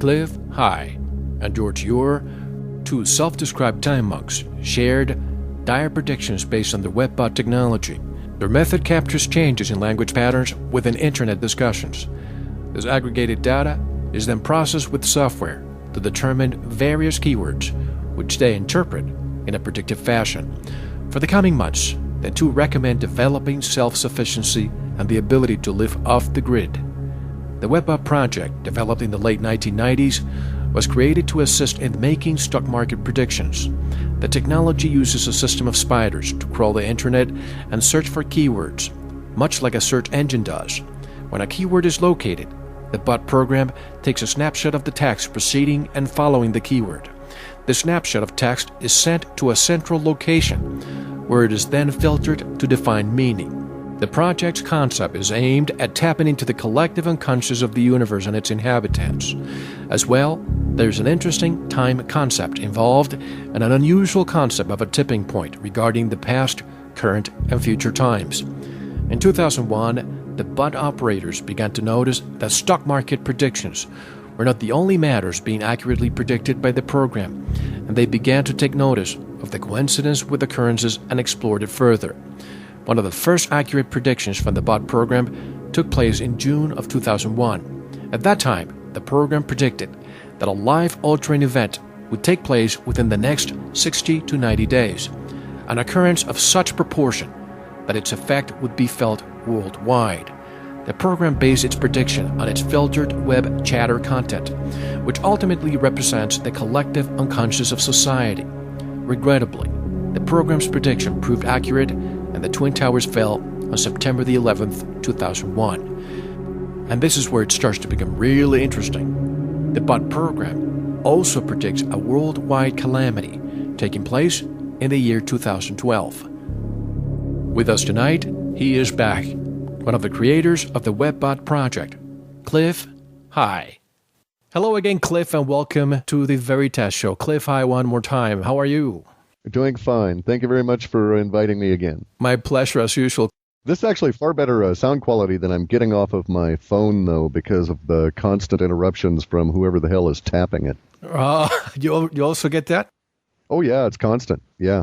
Cliff, hi, and George, your two self-described time monks shared dire predictions based on the Webbot technology. Their method captures changes in language patterns within internet discussions. This aggregated data is then processed with software to determine various keywords, which they interpret in a predictive fashion. For the coming months, the two recommend developing self-sufficiency and the ability to live off the grid. The Webbot project, developed in the late 1990s, was created to assist in making stock market predictions. The technology uses a system of spiders to crawl the internet and search for keywords, much like a search engine does. When a keyword is located, the bot program takes a snapshot of the text preceding and following the keyword. The snapshot of text is sent to a central location, where it is then filtered to define meaning. The project's concept is aimed at tapping into the collective unconscious of the universe and its inhabitants. As well, there's an interesting time concept involved and an unusual concept of a tipping point regarding the past, current, and future times. In 2001, the bot operators began to notice that stock market predictions were not the only matters being accurately predicted by the program, and they began to take notice of the coincidence with occurrences and explored it further. One of the first accurate predictions from the bot program took place in June of 2001. At that time, the program predicted that a life-altering event would take place within the next 60 to 90 days, an occurrence of such proportion that its effect would be felt worldwide. The program based its prediction on its filtered web chatter content, which ultimately represents the collective unconscious of society. Regrettably, the program's prediction proved accurate, and the Twin Towers fell on September the 11th, 2001. And this is where it starts to become really interesting. The bot program also predicts a worldwide calamity taking place in the year 2012. With us tonight, he is back, one of the creators of the Webbot project. Cliff, hi. Hello again, Cliff, and welcome to the Veritas show. Cliff, hi one more time. How are you? Doing fine. Thank you very much for inviting me again. My pleasure, as usual. This is actually far better sound quality than I'm getting off of my phone, though, because of the constant interruptions from whoever the hell is tapping it. You also get that? Oh, yeah, it's constant. Yeah.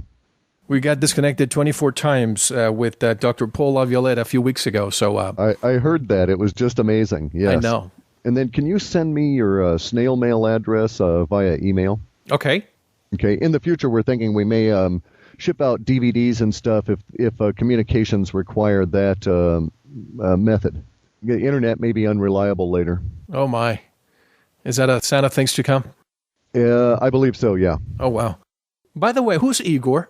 We got disconnected 24 times with Dr. Paul Laviolette a few weeks ago. So I heard that. It was just amazing. Yes. I know. And then can you send me your snail mail address via email? Okay. Okay. In the future, we're thinking we may ship out DVDs and stuff if communications require that method. The internet may be unreliable later. Oh, my. Is that a sign of things to come? I believe so, yeah. Oh, wow. By the way, who's Igor?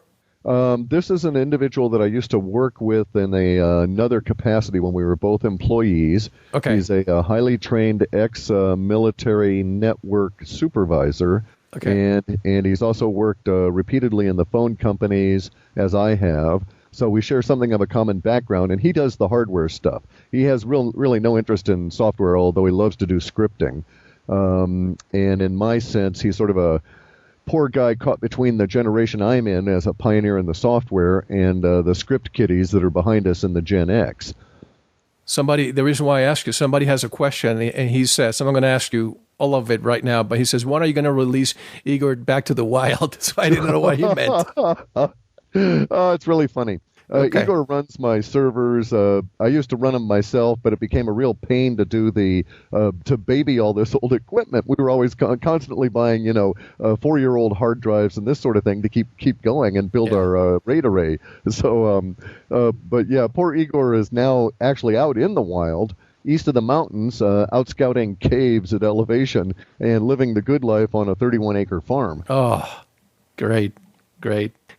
This is an individual that I used to work with in another capacity when we were both employees. Okay. He's a highly trained ex-military network supervisor. Okay. And he's also worked repeatedly in the phone companies, as I have. So we share something of a common background, and he does the hardware stuff. He has really no interest in software, although he loves to do scripting. And in my sense, he's sort of a poor guy caught between the generation I'm in as a pioneer in the software and the script kiddies that are behind us in the Gen X. The reason why I ask you, somebody has a question, and he says, I'm going to ask you all of it right now, but he says, when are you going to release Igor back to the wild? So I didn't know what he meant. It's really funny. Okay. Igor runs my servers. I used to run them myself, but it became a real pain to do to baby all this old equipment. We were always constantly buying, 4-year-old hard drives and this sort of thing to keep going and build our RAID array. So, but yeah, poor Igor is now actually out in the wild, east of the mountains, out scouting caves at elevation and living the good life on a 31-acre farm. Oh, great.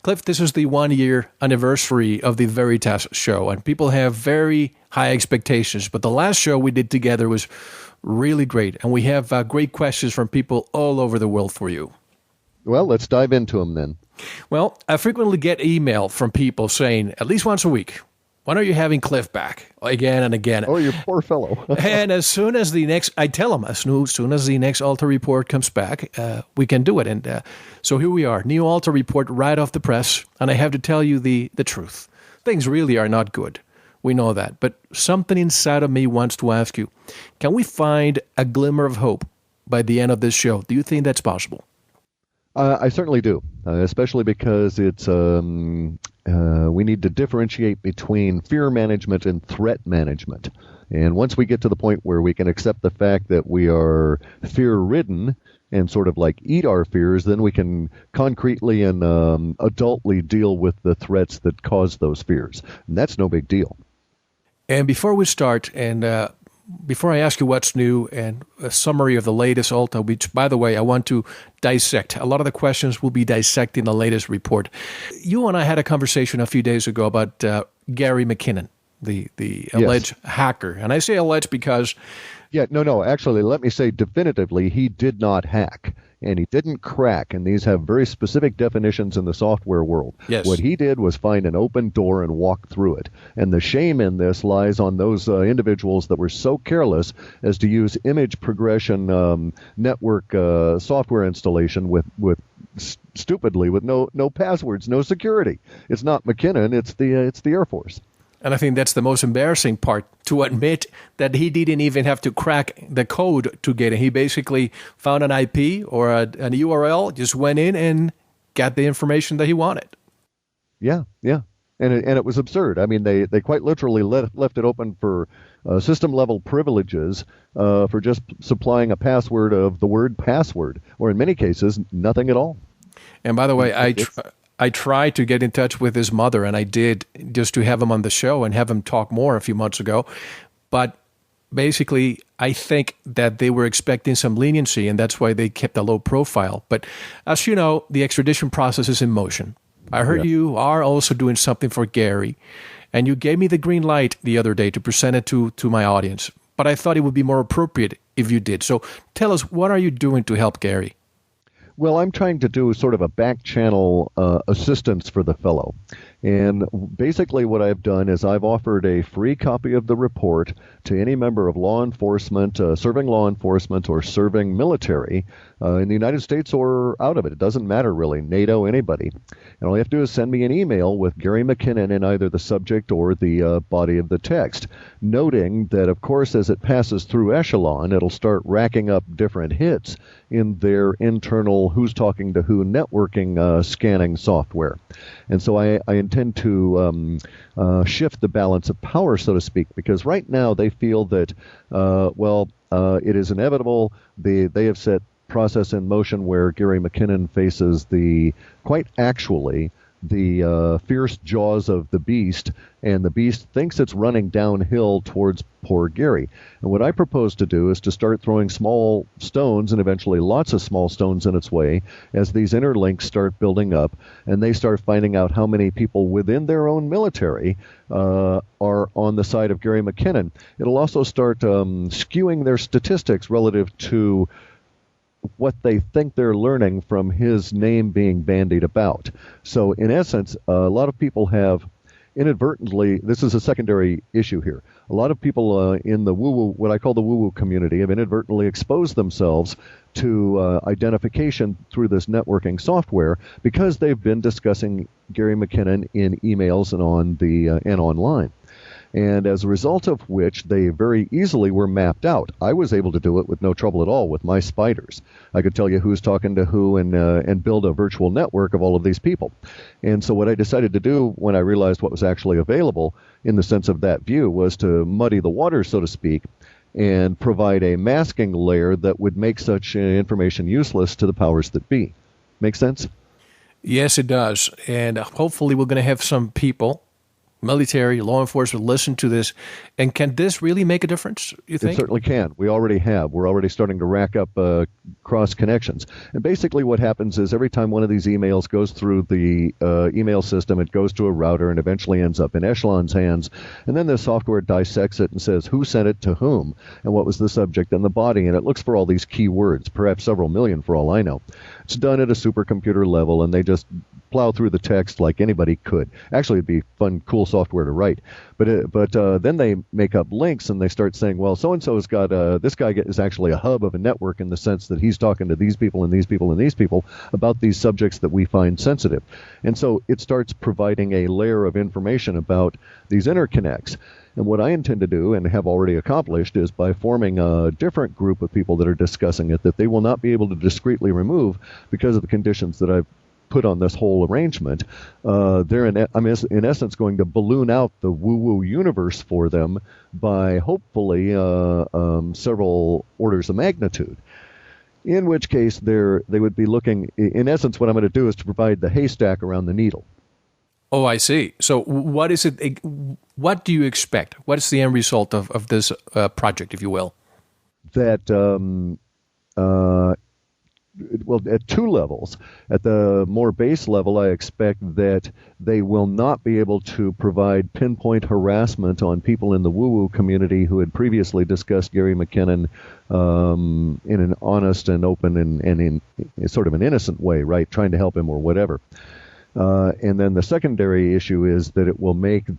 Cliff, this is the 1-year anniversary of the Veritas show, and people have very high expectations, but the last show we did together was really great, and we have great questions from people all over the world for you. Well, let's dive into them then. Well, I frequently get email from people saying, at least once a week, when are you having Cliff back? Again and again. Oh, you poor fellow. And as soon as I tell them, as soon as the next Alta report comes back, we can do it. And so here we are, new Alta report right off the press. And I have to tell you the truth. Things really are not good. We know that. But something inside of me wants to ask you, can we find a glimmer of hope by the end of this show. Do you think that's possible? I certainly do, especially because it's we need to differentiate between fear management and threat management. And once we get to the point where we can accept the fact that we are fear-ridden and sort of like eat our fears, then we can concretely and adultly deal with the threats that cause those fears. And that's no big deal. And before we start, and before I ask you what's new and a summary of the latest Ulta, which, by the way, I want to dissect. A lot of the questions will be dissecting the latest report. You and I had a conversation a few days ago about Gary McKinnon, the alleged hacker. And I say alleged because... Yeah, no. Actually, let me say definitively, he did not hack. And he didn't crack, and these have very specific definitions in the software world. Yes. What he did was find an open door and walk through it. And the shame in this lies on those individuals that were so careless as to use image progression network software installation with stupidly with no passwords, no security. It's not McKinnon, it's the Air Force. And I think that's the most embarrassing part, to admit that he didn't even have to crack the code to get it. He basically found an IP or an URL, just went in and got the information that he wanted. Yeah. And it was absurd. I mean, they quite literally left it open for system-level privileges for just supplying a password of the word password, or in many cases, nothing at all. And by the way, I tried to get in touch with his mother, and I did, just to have him on the show and have him talk more a few months ago. But basically, I think that they were expecting some leniency, and that's why they kept a low profile. But as you know, the extradition process is in motion. I heard you are also doing something for Gary, and you gave me the green light the other day to present it to my audience. But I thought it would be more appropriate if you did. So tell us, what are you doing to help Gary? Well, I'm trying to do sort of a back channel assistance for the fellow. And basically what I've done is I've offered a free copy of the report to any member of law enforcement, serving law enforcement or serving military in the United States or out of it. It doesn't matter really, NATO, anybody. And all you have to do is send me an email with Gary McKinnon in either the subject or the body of the text, noting that, of course, as it passes through echelon, it'll start racking up different hits in their internal who's talking to who networking scanning software. And so I intend to shift the balance of power, so to speak, because right now they feel that, it is inevitable. They have set process in motion where Gary McKinnon faces the fierce jaws of the beast, and the beast thinks it's running downhill towards poor Gary. And what I propose to do is to start throwing small stones, and eventually lots of small stones in its way, as these interlinks start building up, and they start finding out how many people within their own military are on the side of Gary McKinnon. It'll also start skewing their statistics relative to what they think they're learning from his name being bandied about. So in essence, a lot of people have inadvertently, this is a secondary issue here, a lot of people in the woo-woo, what I call the woo-woo community, have inadvertently exposed themselves to identification through this networking software because they've been discussing Gary McKinnon in emails and online. And as a result of which, they very easily were mapped out. I was able to do it with no trouble at all with my spiders. I could tell you who's talking to who and build a virtual network of all of these people. And so what I decided to do when I realized what was actually available in the sense of that view was to muddy the waters, so to speak, and provide a masking layer that would make such information useless to the powers that be. Make sense? Yes, it does. And hopefully we're going to have some people, military, law enforcement, listen to this. And can this really make a difference, you think? It certainly can. We already have. We're already starting to rack up cross connections. And basically what happens is every time one of these emails goes through the email system, it goes to a router and eventually ends up in Echelon's hands. And then the software dissects it and says who sent it to whom and what was the subject and the body. And it looks for all these key words, perhaps several million for all I know. It's done at a supercomputer level, and they just plow through the text like anybody could. Actually, it'd be fun, cool software to write. But then they make up links and they start saying, well, so-and-so's got this guy is actually a hub of a network in the sense that he's talking to these people and these people and these people about these subjects that we find sensitive. And so it starts providing a layer of information about these interconnects. And what I intend to do, and have already accomplished, is by forming a different group of people that are discussing it that they will not be able to discreetly remove because of the conditions that I've put on this whole arrangement. I'm in essence going to balloon out the woo-woo universe for them by hopefully several orders of magnitude. In which case they would be looking, in essence, what I'm going to do is to provide the haystack around the needle. Oh, I see. So what is it? What do you expect? What is the end result of this project, if you will? That, well, at two levels. At the more base level, I expect that they will not be able to provide pinpoint harassment on people in the woo-woo community who had previously discussed Gary McKinnon in an honest and open and in sort of an innocent way, right, trying to help him or whatever. And then the secondary issue is that it will make the